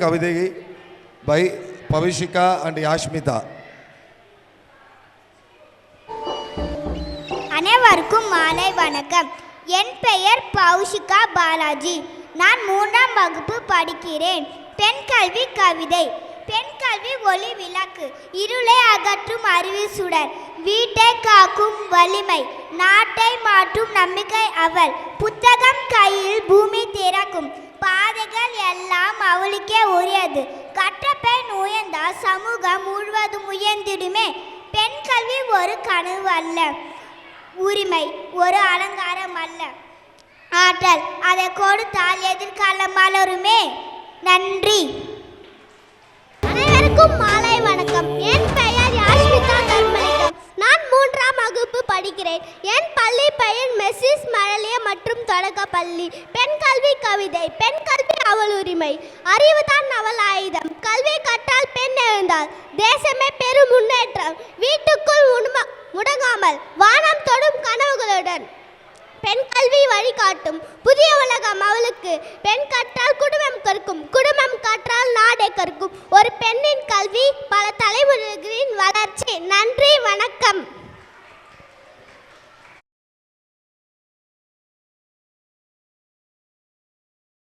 கவிதை by Pavishika and Yashmita. அனைவருக்கும் மாலை வணக்கம். என் பெயர் பௌஷிகா பாலாஜி. நான் 3ஆம் வகுப்பு படிக்கிறேன். பெண் கல்வி கவிதை. பெண் கல்வி ஒளி விளக்கு, இருளை அகற்றும் அறிவு சுடர், வீட்டை காக்கும் வலிமை, நாட்டை மாற்றும் நம்பிக்கை அவள். புத்தகம் கையில் பூமி திறக்கும், பாதைகள் எல்லாம் அவளுக்கே உரியது. கற்ற பெண் உயர்ந்தால் சமூகம் முழுவதும் உயர்ந்திடுமே. பெண் கல்வி ஒரு கனவு அல்ல, உரிமை ஒரு அலங்காரம் அல்ல, ஆற்றல். அதை கொடுத்தால் எதிர்காலம் மலருமே. நன்றி. அனைவருக்கும் மாலை வணக்கம். என் பெயர் யாஷ்மிதா தர்மலிங்கம். நான் 3ஆம் வகுப்பு படிக்கிறேன். என் பள்ளி பெயர் மெஸ்ஸிஸ் மழலிய மற்றும் தொடக்க பள்ளி. பெண் கல்வி கவிதை. பெண் கல்வி அவள் உரிமை, அறிவுதான் அவள் ஆயுதம். கல்வி கற்றால் பெண் எழுந்தாள், தேசமே பெரும் முன்னேற்றம். வீட்டுக்குள் முடங்காமல் வானம் தொடும் கனவுகளுடன் பெண் கல்வி வழிகாட்டும் புதிய உலகம் அவளுக்கு. பெண் கற்றால் குடும்பம் கற்கும், குடும்பம் கற்றால் நாடே கற்கும். ஒரு பெண்ணின் கல்வி பல தலைமுறைகளின் வளர்ச்சி. நன்றி, வணக்கம்.